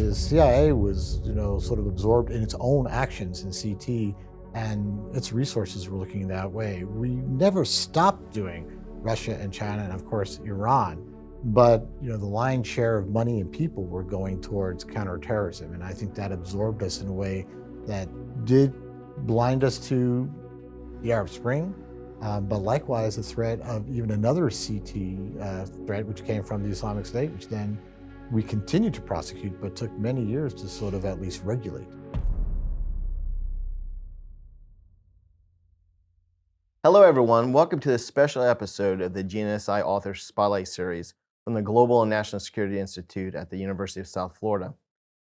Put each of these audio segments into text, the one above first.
the CIA was, sort of absorbed in its own actions in CT, and its resources were looking that way. We never stopped doing Russia and China, and of course Iran. But the lion's share of money and people were going towards counterterrorism, and I think that absorbed us in a way that did blind us to the Arab Spring, but likewise the threat of even another CT threat, which came from the Islamic State, which then we continued to prosecute, but took many years to sort of at least regulate. Hello, everyone. Welcome to this special episode of the GNSI Author Spotlight Series from the Global and National Security Institute at the University of South Florida.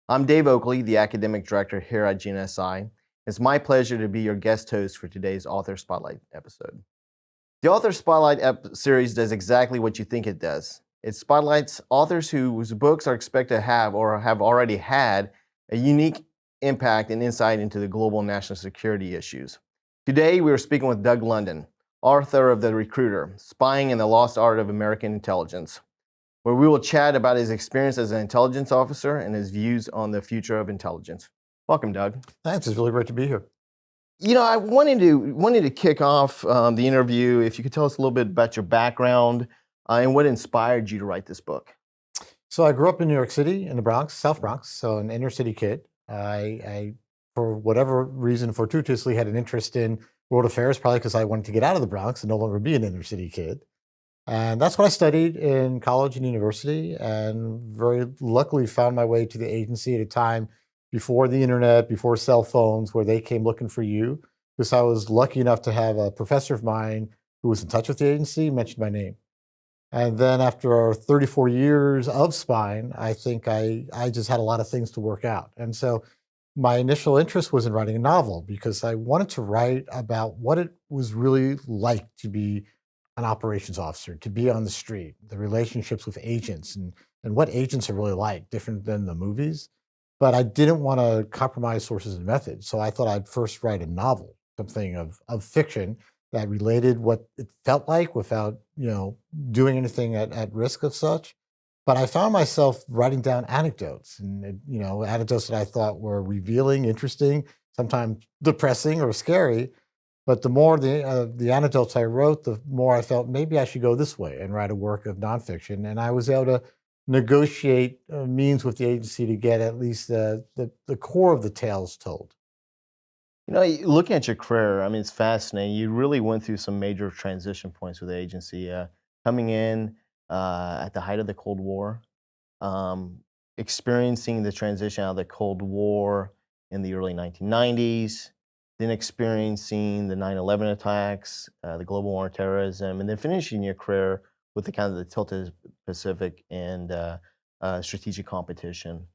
I'm Dave Oakley, the Academic Director here at GNSI. It's my pleasure to be your guest host for today's Author Spotlight episode. The Author Spotlight series does exactly what you think it does. It spotlights authors whose books are expected to have or have already had a unique impact and insight into the global and national security issues. Today, we are speaking with Doug London, author of The Recruiter, Spying and the Lost Art of American Intelligence, where we will chat about his experience as an intelligence officer and his views on the future of intelligence. Welcome, Doug. Thanks. It's really great to be here. I wanted to kick off the interview, if you could tell us a little bit about your background and what inspired you to write this book. So I grew up in New York City, in the Bronx, South Bronx, so an inner city kid. I for whatever reason, fortuitously had an interest in world affairs, probably because I wanted to get out of the Bronx and no longer be an inner city kid. And that's what I studied in college and university, and very luckily found my way to the agency at a time before the internet, before cell phones, where they came looking for you. Because I was lucky enough to have a professor of mine who was in touch with the agency, mentioned my name. And then after 34 years of spying, I think I just had a lot of things to work out. And so my initial interest was in writing a novel because I wanted to write about what it was really like to be an operations officer, to be on the street, the relationships with agents and what agents are really like, different than the movies. But I didn't want to compromise sources and methods. So I thought I'd first write a novel, something of fiction that related what it felt like without, doing anything at risk of such. But I found myself writing down anecdotes and, anecdotes that I thought were revealing, interesting, sometimes depressing or scary. But the more the anecdotes I wrote, the more I felt maybe I should go this way and write a work of nonfiction. And I was able to negotiate means with the agency to get at least the core of the tales told. Looking at your career, it's fascinating. You really went through some major transition points with the agency, coming in at the height of the Cold War, experiencing the transition out of the Cold War in the early 1990s, then experiencing the 9/11 attacks, the global war on terrorism, and then finishing your career with the kind of the tilt to the Pacific and strategic competition.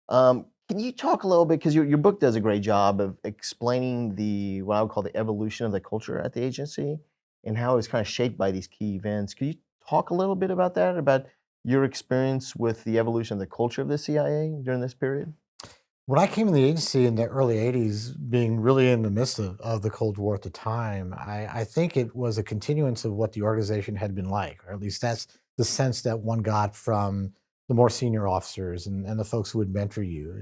Can you talk a little bit, because your book does a great job of explaining what I would call the evolution of the culture at the agency and how it was kind of shaped by these key events. Could you talk a little bit about that, about your experience with the evolution of the culture of the CIA during this period? When I came in the agency in the early 80s, being really in the midst of the Cold War at the time, I think it was a continuance of what the organization had been like, or at least that's the sense that one got from the more senior officers and the folks who would mentor you.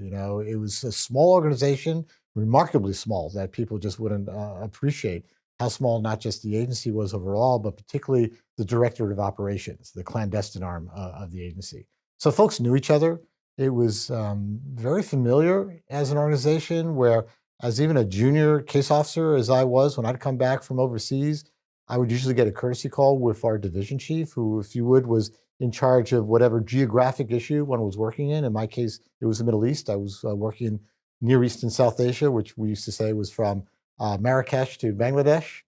It was a small organization, remarkably small, that people just wouldn't appreciate how small not just the agency was overall, but particularly the Directorate of Operations, the clandestine arm of the agency. So folks knew each other. It was very familiar as an organization where, as even a junior case officer, as I was, when I'd come back from overseas, I would usually get a courtesy call with our division chief, who, if you would, was in charge of whatever geographic issue one was working in. In my case, it was the Middle East. I was working in Near East and South Asia, which we used to say was from Marrakesh to Bangladesh.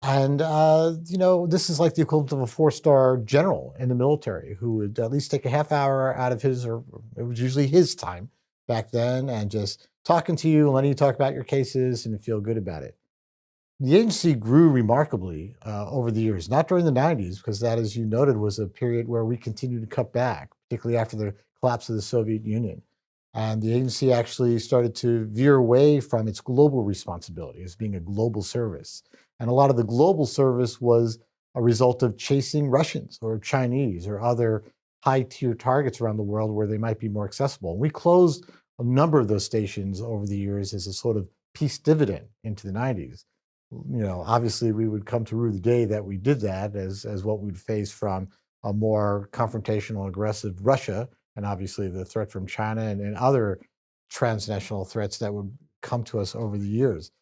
And, this is like the equivalent of a four-star general in the military who would at least take a half hour out of his, or it was usually his time back then, and just talking to you and letting you talk about your cases and feel good about it. The agency grew remarkably over the years, not during the 90s, because that, as you noted, was a period where we continued to cut back, particularly after the collapse of the Soviet Union. And the agency actually started to veer away from its global responsibility as being a global service. And a lot of the global service was a result of chasing Russians or Chinese or other high tier targets around the world where they might be more accessible. We closed a number of those stations over the years as a sort of peace dividend into the 90s. Obviously, we would come to rue the day that we did that as what we'd face from a more confrontational, aggressive Russia, and obviously the threat from China and other transnational threats that would come to us over the years.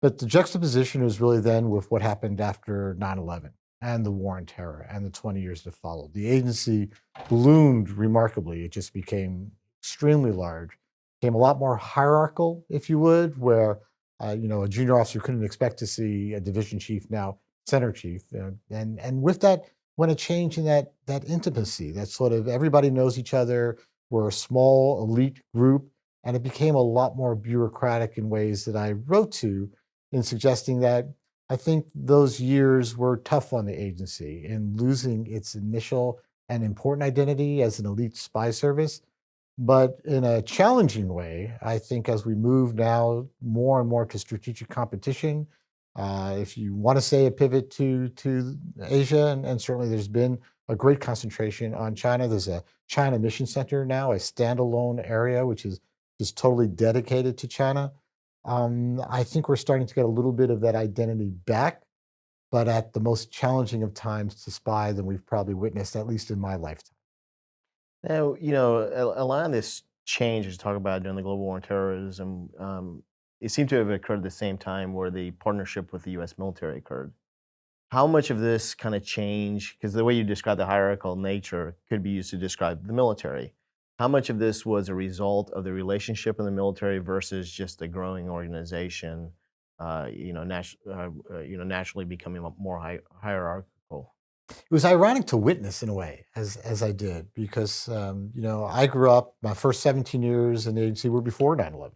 But the juxtaposition was really then with what happened after 9/11 and the war on terror and the 20 years that followed. The agency ballooned remarkably. It just became extremely large, became a lot more hierarchical, if you would, where a junior officer couldn't expect to see a division chief now center chief, and with that went a change in that intimacy. That sort of everybody knows each other. We're a small elite group, and it became a lot more bureaucratic in ways that I wrote to in suggesting that I think those years were tough on the agency in losing its initial and important identity as an elite spy service. But in a challenging way, I think as we move now more and more to strategic competition, if you want to say a pivot to Asia, and certainly there's been a great concentration on China. There's a China Mission Center now, a standalone area which is just totally dedicated to China. I think we're starting to get a little bit of that identity back, but at the most challenging of times to spy than we've probably witnessed, at least in my lifetime. Now, a lot of this change as you talk about during the global war on terrorism, it seemed to have occurred at the same time where the partnership with the U.S. military occurred. How much of this kind of change, because the way you describe the hierarchical nature could be used to describe the military, how much of this was a result of the relationship in the military versus just a growing organization, naturally becoming more hierarchical? It was ironic to witness in a way as I did because I grew up my first 17 years in the agency were before 9/11.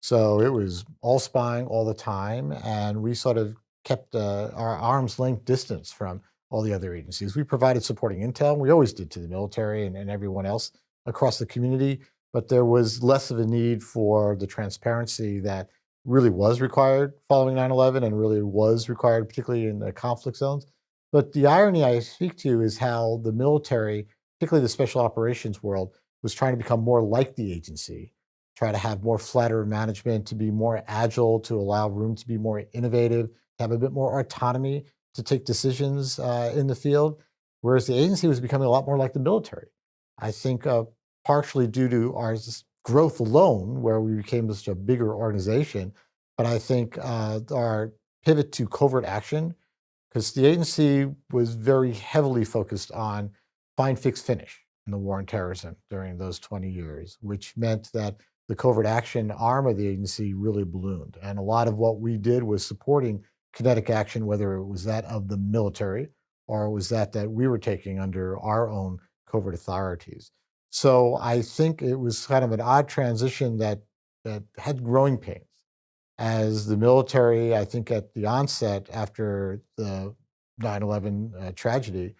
So it was all spying all the time, and we sort of kept our arm's length distance from all the other agencies. We provided supporting intel. We always did to the military and everyone else across the community, but there was less of a need for the transparency that really was required following 9/11 and really was required, particularly in the conflict zones. But the irony I speak to is how the military, particularly the special operations world, was trying to become more like the agency, try to have more flatter management, to be more agile, to allow room to be more innovative, have a bit more autonomy to take decisions in the field. Whereas the agency was becoming a lot more like the military. I think partially due to our growth alone, where we became such a bigger organization, but I think our pivot to covert action because the agency was very heavily focused on find, fix, finish in the war on terrorism during those 20 years, which meant that the covert action arm of the agency really ballooned. And a lot of what we did was supporting kinetic action, whether it was that of the military or it was that we were taking under our own covert authorities. So I think it was kind of an odd transition that had growing pains as the military, I think at the onset after the 9/11 tragedy,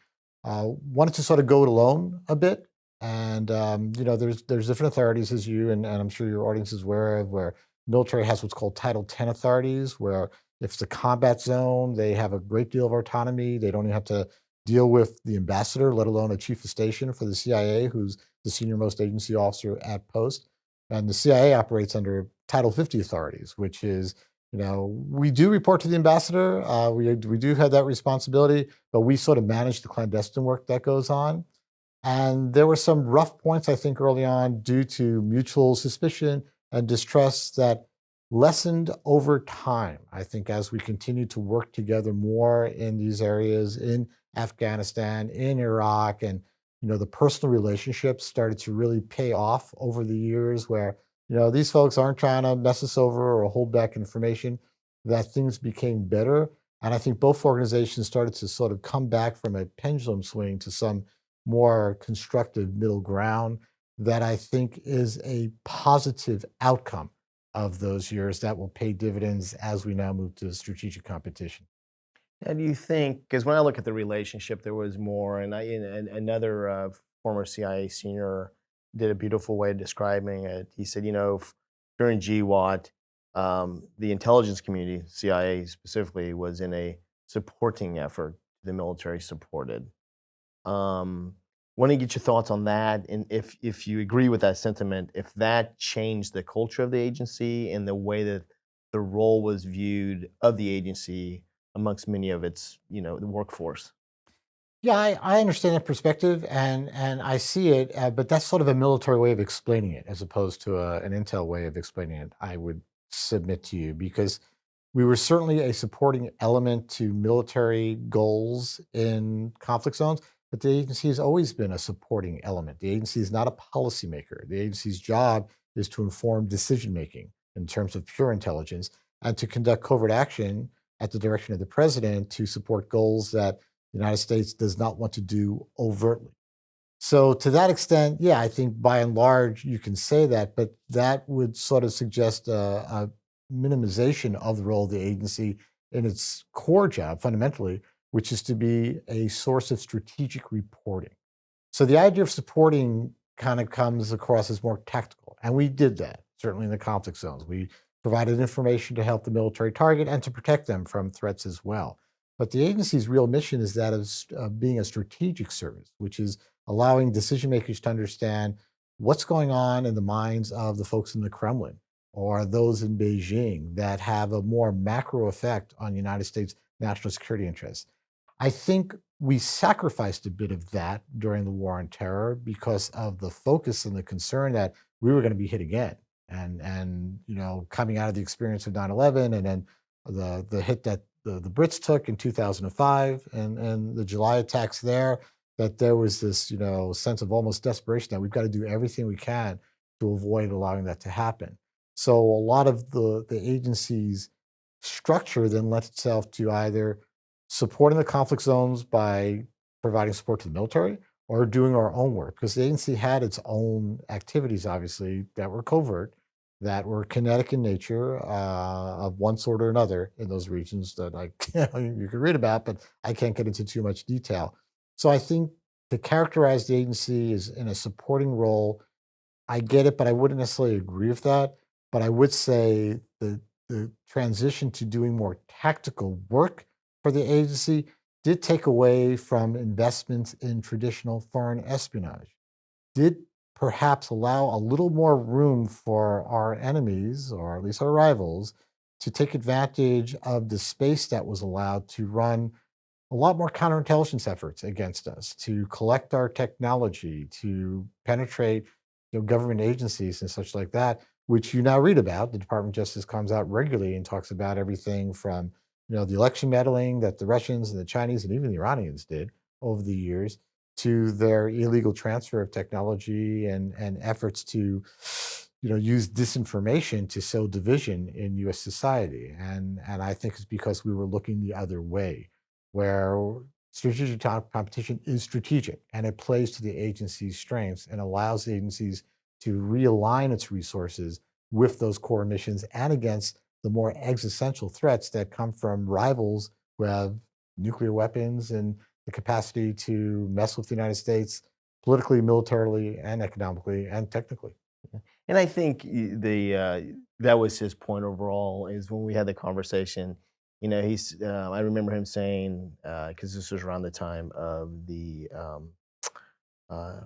wanted to sort of go it alone a bit. And there's different authorities as and I'm sure your audience is aware of where military has what's called Title 10 authorities, where if it's a combat zone, they have a great deal of autonomy. They don't even have to deal with the ambassador, let alone a chief of station for the CIA, who's the senior most agency officer at post. And the CIA operates under Title 50 authorities, which is, we do report to the ambassador. We do have that responsibility, but we sort of manage the clandestine work that goes on. And there were some rough points, I think, early on due to mutual suspicion and distrust that lessened over time. I think as we continue to work together more in these areas in Afghanistan, in Iraq, and the personal relationships started to really pay off over the years where, these folks aren't trying to mess us over or hold back information, that things became better. And I think both organizations started to sort of come back from a pendulum swing to some more constructive middle ground that I think is a positive outcome of those years that will pay dividends as we now move to strategic competition. And do you think, because when I look at the relationship, there was more, and another former CIA senior did a beautiful way of describing it. He said, during GWAT, the intelligence community, CIA specifically, was in a supporting effort the military supported. Um, Want to get your thoughts on that, and if you agree with that sentiment, if that changed the culture of the agency and the way that the role was viewed of the agency amongst many of its, the workforce. Yeah, I understand that perspective, and I see it, but that's sort of a military way of explaining it, as opposed to an intel way of explaining it. I would submit to you because we were certainly a supporting element to military goals in conflict zones, but the agency has always been a supporting element. The agency is not a policymaker. The agency's job is to inform decision making in terms of pure intelligence and to conduct covert action at the direction of the president to support goals that the United States does not want to do overtly. So, to that extent, yeah, I think by and large you can say that, but that would sort of suggest a minimization of the role of the agency in its core job, fundamentally, which is to be a source of strategic reporting. So the idea of supporting kind of comes across as more tactical. And we did that, certainly in the conflict zones. We provided information to help the military target and to protect them from threats as well. But the agency's real mission is that of being a strategic service, which is allowing decision makers to understand what's going on in the minds of the folks in the Kremlin or those in Beijing that have a more macro effect on United States national security interests. I think we sacrificed a bit of that during the war on terror because of the focus and the concern that we were going to be hit again. And coming out of the experience of 9/11 and then the hit that the Brits took in 2005 and the July attacks there, that there was this, sense of almost desperation that we've got to do everything we can to avoid allowing that to happen. So a lot of the agency's structure then lends itself to either supporting the conflict zones by providing support to the military or doing our own work because the agency had its own activities, obviously, that were covert, that were kinetic in nature of one sort or another in those regions that you can read about, but I can't get into too much detail. So I think to characterize the agency as in a supporting role, I get it, but I wouldn't necessarily agree with that. But I would say the transition to doing more tactical work for the agency did take away from investments in traditional foreign espionage, did perhaps allow a little more room for our enemies, or at least our rivals, to take advantage of the space that was allowed to run a lot more counterintelligence efforts against us to collect our technology, to penetrate government agencies and such like that, which you now read about. The Department of Justice comes out regularly and talks about everything from the election meddling that the Russians and the Chinese and even the Iranians did over the years to their illegal transfer of technology and efforts to use disinformation to sow division in US society. And I think it's because we were looking the other way where strategic competition is strategic and it plays to the agency's strengths and allows the agencies to realign its resources with those core missions and against the more existential threats that come from rivals who have nuclear weapons and the capacity to mess with the United States politically, militarily, and economically and technically. And I think that was his point overall. Is when we had the conversation, I remember him saying because this was around the time of the uh,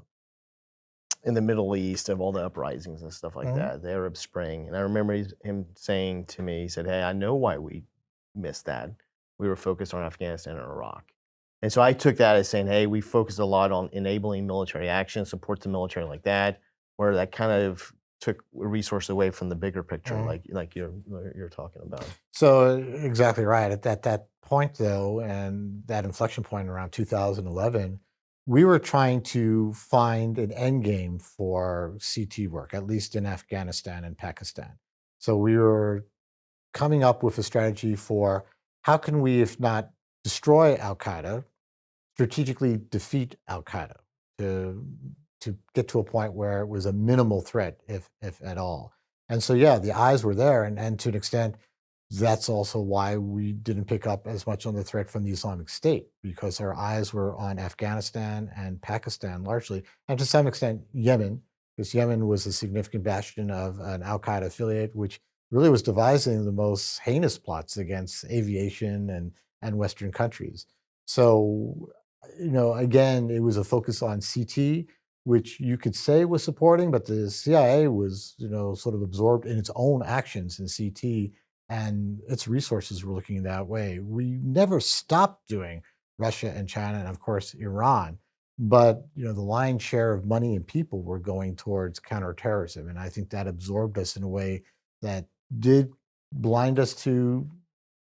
in the Middle East of all the uprisings and stuff like Mhm. that, the Arab Spring. And I remember him saying to me, he said, "Hey, I know why we missed that. We were focused on Afghanistan and Iraq." And so I took that as saying, "Hey, we focused a lot on enabling military action, support the military like that," where that kind of took a resource away from the bigger picture, Mhm. like you're talking about. So exactly right. At that point, though, and that inflection point around 2011, we were trying to find an end game for CT work, at least in Afghanistan and Pakistan. So we were coming up with a strategy for how can we, if not destroy Al Qaeda, strategically defeat Al Qaeda to get to a point where it was a minimal threat, if at all. And so, yeah, the eyes were there, and to an extent, that's also why we didn't pick up as much on the threat from the Islamic State because our eyes were on Afghanistan and Pakistan largely, and to some extent Yemen, because Yemen was a significant bastion of an Al Qaeda affiliate, which really was devising the most heinous plots against aviation and Western countries. So Again, it was a focus on CT, which you could say was supporting, but the CIA was, sort of absorbed in its own actions in CT, and its resources were looking that way. We never stopped doing Russia and China, and of course Iran, but the lion's share of money and people were going towards counterterrorism, and I think that absorbed us in a way that did blind us to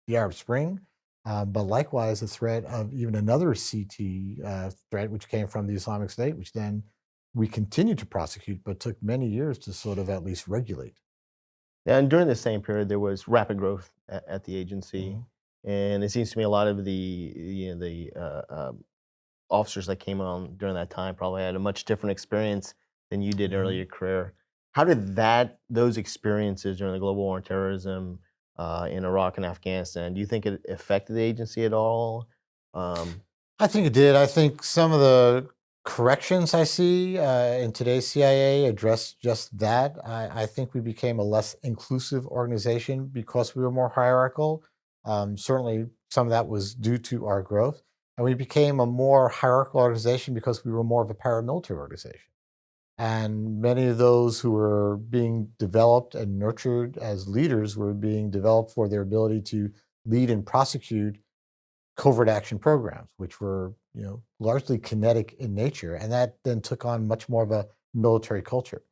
the Arab Spring, but likewise, the threat of even another CT threat, which came from the Islamic State, which then we continued to prosecute, but took many years to sort of at least regulate. And during the same period, there was rapid growth at the agency, Mhm. and it seems to me a lot of the officers that came on during that time probably had a much different experience than you did early in Mhm. your career. How did those experiences during the global war on terrorism in Iraq and Afghanistan, do you think it affected the agency at all? Um, I think it did. I think some of the corrections I see in today's CIA address just that. I think we became a less inclusive organization because we were more hierarchical. Certainly, some of that was due to our growth. And we became a more hierarchical organization because we were more of a paramilitary organization. And many of those who were being developed and nurtured as leaders were being developed for their ability to lead and prosecute covert action programs, which were, largely kinetic in nature. And that then took on much more of a military culture.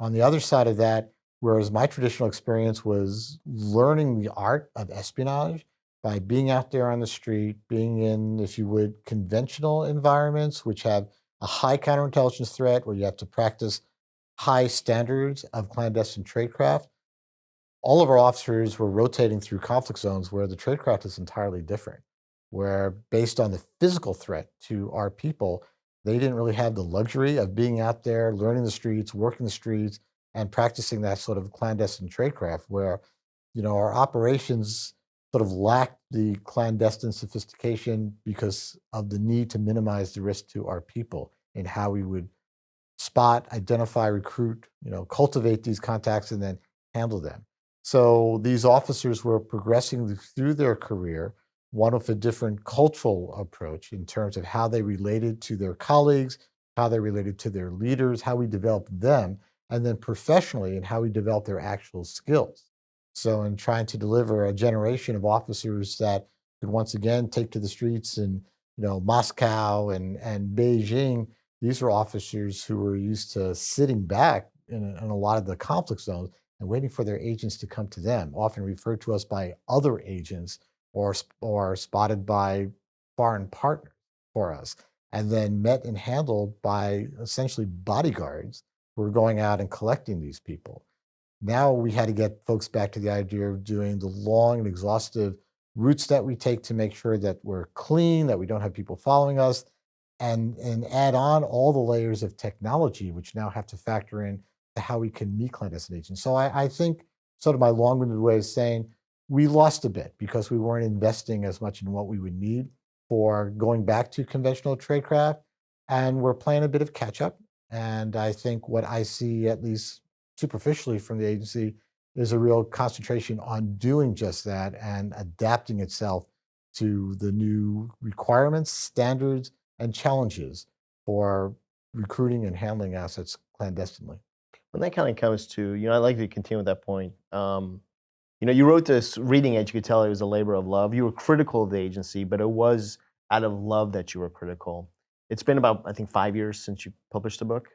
On the other side of that, whereas my traditional experience was learning the art of espionage by being out there on the street, being in, if you would, conventional environments, which have a high counterintelligence threat where you have to practice high standards of clandestine tradecraft. All of our officers were rotating through conflict zones where the tradecraft is entirely different, where based on the physical threat to our people, they didn't really have the luxury of being out there, learning the streets, working the streets, and practicing that sort of clandestine tradecraft where, our operations sort of lacked the clandestine sophistication because of the need to minimize the risk to our people and how we would spot, identify, recruit, cultivate these contacts and then handle them. So these officers were progressing through their career, one with a different cultural approach in terms of how they related to their colleagues, how they related to their leaders, how we developed them, and then professionally and how we developed their actual skills. So in trying to deliver a generation of officers that could once again take to the streets in, Moscow and Beijing, these were officers who were used to sitting back in a lot of the conflict zones and waiting for their agents to come to them, often referred to us by other agents or spotted by foreign partners for us, and then met and handled by essentially bodyguards who were going out and collecting these people. Now we had to get folks back to the idea of doing the long and exhaustive routes that we take to make sure that we're clean, that we don't have people following us, and add on all the layers of technology, which now have to factor in to how we can meet clandestine agents. So I think sort of my long-winded way of saying we lost a bit because we weren't investing as much in what we would need for going back to conventional tradecraft, and we're playing a bit of catch up. And I think what I see, at least superficially from the agency, is a real concentration on doing just that and adapting itself to the new requirements, standards, and challenges for recruiting and handling assets clandestinely. when that kind of comes to, I'd like to continue with that point. You wrote this reading it, you could tell it was a labor of love. You were critical of the agency, but it was out of love that you were critical. It's been about, I think, 5 years since you published the book.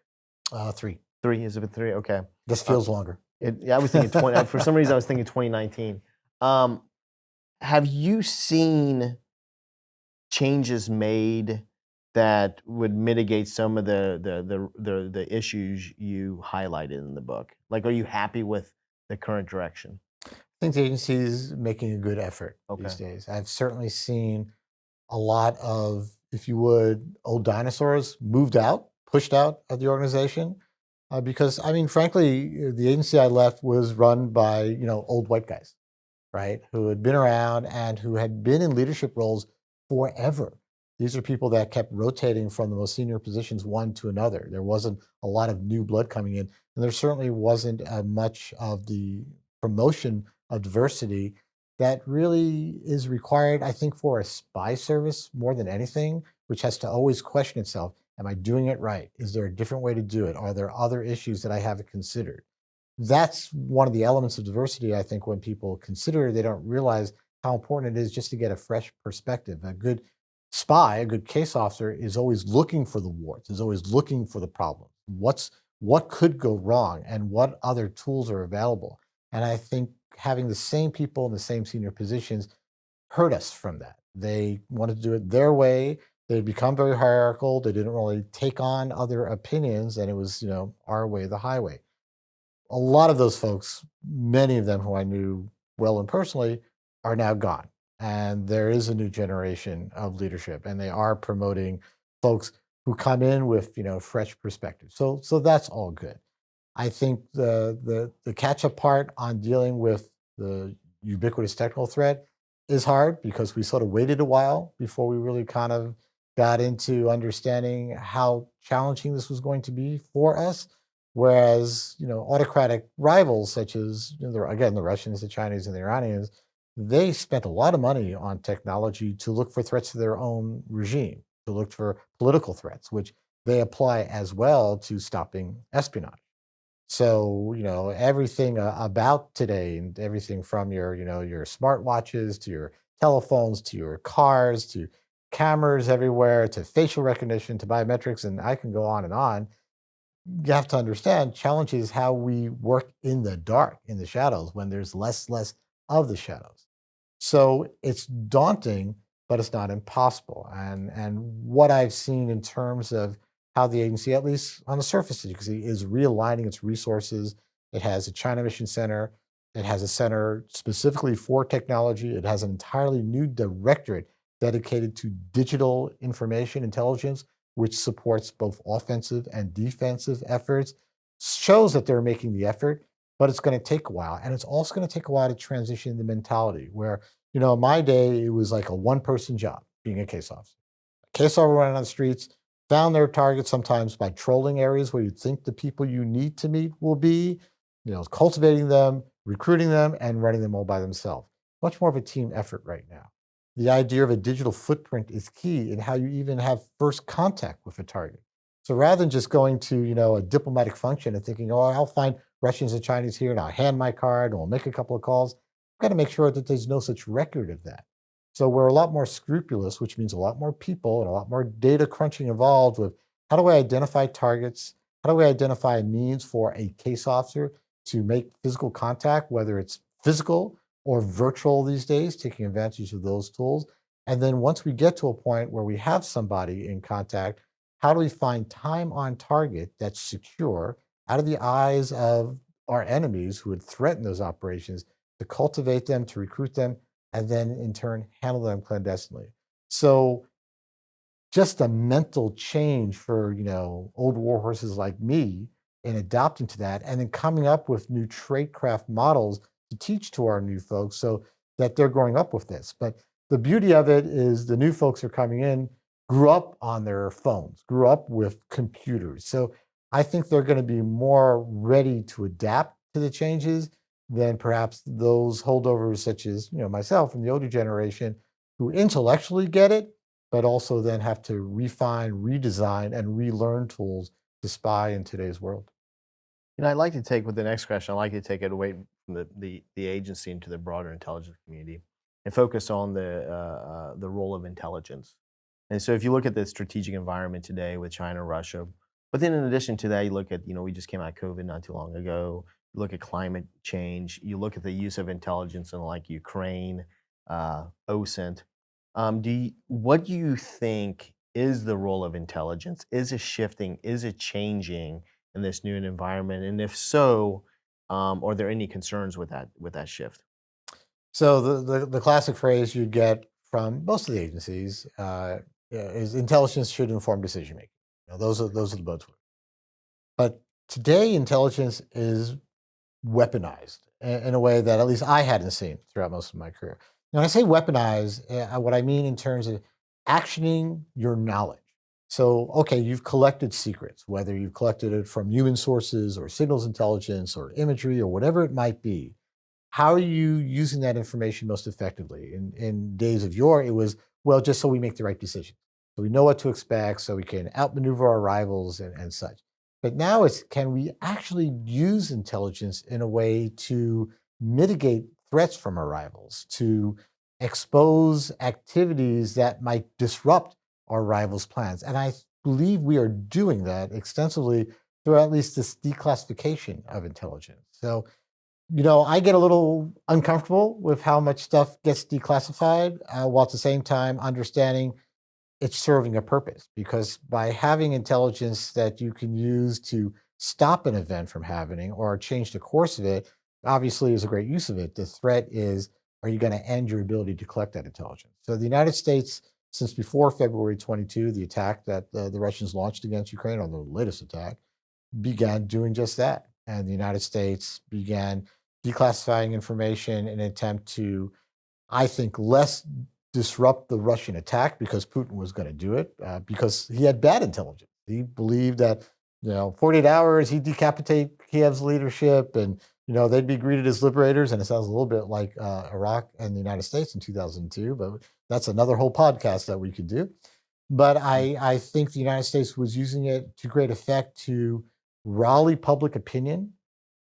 Three. 3, has it been 3? Okay. This Uh, feels longer. yeah, I was thinking 20, for some reason I was thinking 2019. Um, have you seen changes made that would mitigate some of the issues you highlighted in the book? Like, are you happy with the current direction? I think the agency is making a good effort these Okay. days. I've certainly seen a lot of, if you would, old dinosaurs moved out, pushed out of the organization. Because, I mean, frankly, the agency I left was run by, old white guys, right? Who had been around and who had been in leadership roles forever. These are people that kept rotating from the most senior positions one to another. There wasn't a lot of new blood coming in, and there certainly wasn't much of the promotion of diversity that really is required, I think, for a spy service more than anything, which has to always question itself, am I doing it right? Is there a different way to do it? Are there other issues that I haven't considered? That's one of the elements of diversity. I think when people consider, they don't realize how important it is just to get a fresh perspective. A good spy, a good case officer is always looking for the warts, is always looking for the problem. What could go wrong and what other tools are available. And I think having the same people in the same senior positions hurt us from that. They wanted to do it their way. They become very hierarchical. They didn't really take on other opinions, and it was, our way, the highway. A lot of those folks, many of them who I knew well and personally, are now gone. And there is a new generation of leadership, and they are promoting folks who come in with, fresh perspectives. So that's all good. I think the catch up part on dealing with the ubiquitous technical threat is hard because we sort of waited a while before we really kind of got into understanding how challenging this was going to be for us. Whereas, autocratic rivals such as, again, the Russians, the Chinese, and the Iranians, they spent a lot of money on technology to look for threats to their own regime, to look for political threats, which they apply as well to stopping espionage. So, everything about today and everything from your smartwatches to your telephones to your cars to cameras everywhere to facial recognition to biometrics, and I can go on and on. You have to understand challenges how we work in the dark, in the shadows, when there's less of the shadows. So it's daunting, but it's not impossible. And what I've seen in terms of how the agency, at least on the surface, you can see, is realigning its resources. It has a China Mission Center. It has a center specifically for technology. It has an entirely new directorate dedicated to digital information intelligence, which supports both offensive and defensive efforts. Shows that they're making the effort, but it's going to take a while. And it's also going to take a while to transition the mentality where, in my day, it was like a one person job being a case officer. Case officer running on the streets, found their targets sometimes by trolling areas where you think the people you need to meet will be, cultivating them, recruiting them, and running them all by themselves. Much more of a team effort right now. The idea of a digital footprint is key in how you even have first contact with a target. So rather than just going to, a diplomatic function and thinking, oh, I'll find Russians and Chinese here and I'll hand my card and we'll make a couple of calls, I've got to make sure that there's no such record of that. So we're a lot more scrupulous, which means a lot more people and a lot more data crunching involved with how do we identify targets? How do we identify a means for a case officer to make physical contact, whether it's physical or virtual these days, taking advantage of those tools? And then once we get to a point where we have somebody in contact, how do we find time on target that's secure out of the eyes of our enemies who would threaten those operations to cultivate them, to recruit them, and then in turn handle them clandestinely? So just a mental change for, old war horses like me in adapting to that and then coming up with new tradecraft models to teach to our new folks so that they're growing up with this. But the beauty of it is the new folks are coming in, grew up on their phones, grew up with computers. So I think they're going to be more ready to adapt to the changes than perhaps those holdovers such as, myself and the older generation who intellectually get it but also then have to refine, redesign, and relearn tools to spy in today's world. I'd like to take with the next question, I'd like to take it away from the agency into the broader intelligence community and focus on the role of intelligence. And so if you look at the strategic environment today with China, Russia, but then in addition to that, you look at, we just came out of COVID not too long ago. You look at climate change, you look at the use of intelligence in like Ukraine, OSINT. What do you think is the role of intelligence? Is it shifting? Is it changing in this new environment? And if so, are there any concerns with that shift? So the classic phrase you get from most of the agencies is intelligence should inform decision making. Those are the buzzwords. But today, intelligence is weaponized in a way that at least I hadn't seen throughout most of my career. When I say weaponize, what I mean in terms of actioning your knowledge. So, okay, you've collected secrets, whether you've collected it from human sources or signals intelligence or imagery or whatever it might be. How are you using that information most effectively? In days of yore, it was, well, just so we make the right decision. So we know what to expect, so we can outmaneuver our rivals and such. But now it's, can we actually use intelligence in a way to mitigate threats from our rivals, to expose activities that might disrupt our rivals' plans? And I believe we are doing that extensively through at least this declassification of intelligence. So, I get a little uncomfortable with how much stuff gets declassified, while at the same time understanding it's serving a purpose. Because by having intelligence that you can use to stop an event from happening or change the course of it, obviously is a great use of it. The threat is, are you going to end your ability to collect that intelligence? So the United States, since before February 22, the attack that the Russians launched against Ukraine, on the latest attack, began doing just that. And the United States began declassifying information in an attempt to, I think, less disrupt the Russian attack, because Putin was going to do it, because he had bad intelligence. He believed that, 48 hours, he'd decapitate Kiev's leadership, and, they'd be greeted as liberators. And it sounds a little bit like Iraq and the United States in 2002, but that's another whole podcast that we could do. But I think the United States was using it to great effect to rally public opinion,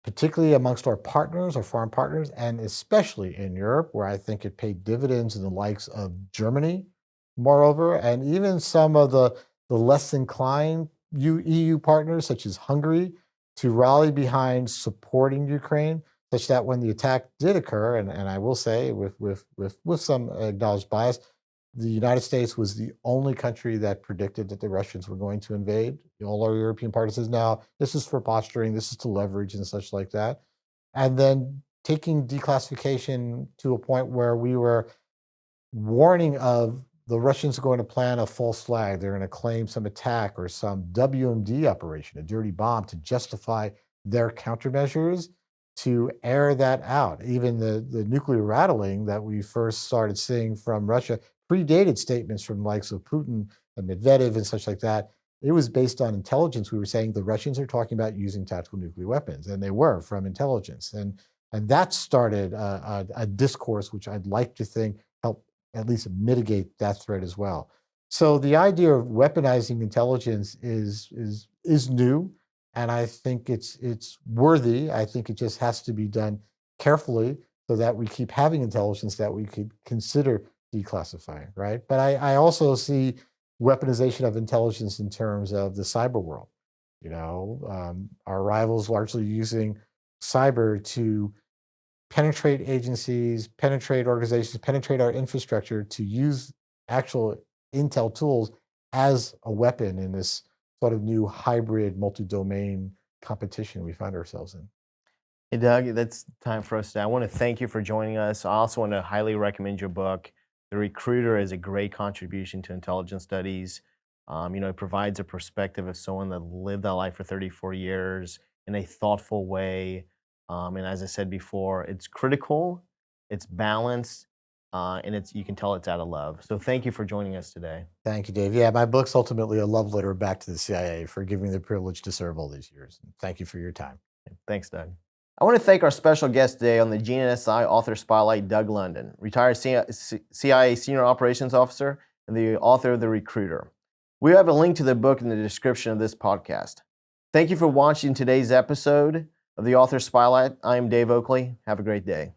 particularly amongst our partners, our foreign partners, and especially in Europe, where I think it paid dividends in the likes of Germany, moreover, and even some of the less inclined EU partners, such as Hungary, to rally behind supporting Ukraine, such that when the attack did occur, and I will say with some acknowledged bias, the United States was the only country that predicted that the Russians were going to invade. All our European partners says, now this is for posturing, this is to leverage and such like that. And then taking declassification to a point where we were warning of the Russians are going to plan a false flag. They're going to claim some attack or some WMD operation, a dirty bomb, to justify their countermeasures, to air that out. Even the nuclear rattling that we first started seeing from Russia predated statements from the likes of Putin and Medvedev and such like that. It was based on intelligence. We were saying the Russians are talking about using tactical nuclear weapons, and they were, from intelligence. And that started a discourse which I'd like to think helped at least mitigate that threat as well. So the idea of weaponizing intelligence is new, and I think it's worthy. I think it just has to be done carefully, so that we keep having intelligence that we could consider declassifying, right? But I also see weaponization of intelligence in terms of the cyber world. Our rivals largely using cyber to penetrate agencies, penetrate organizations, penetrate our infrastructure, to use actual intel tools as a weapon in this sort of new hybrid multi-domain competition we find ourselves in. Hey, Doug, that's time for us to. I want to thank you for joining us. I also want to highly recommend your book. The Recruiter is a great contribution to intelligence studies. It provides a perspective of someone that lived that life for 34 years in a thoughtful way. And as I said before, it's critical, it's balanced, and you can tell it's out of love. So thank you for joining us today. Thank you, Dave. Yeah, my book's ultimately a love letter back to the CIA for giving me the privilege to serve all these years. Thank you for your time. Thanks, Doug. I want to thank our special guest today on the GNSI Author Spotlight, Doug London, retired CIA Senior Operations Officer and the author of The Recruiter. We have a link to the book in the description of this podcast. Thank you for watching today's episode of the Author Spotlight. I am Dave Oakley. Have a great day.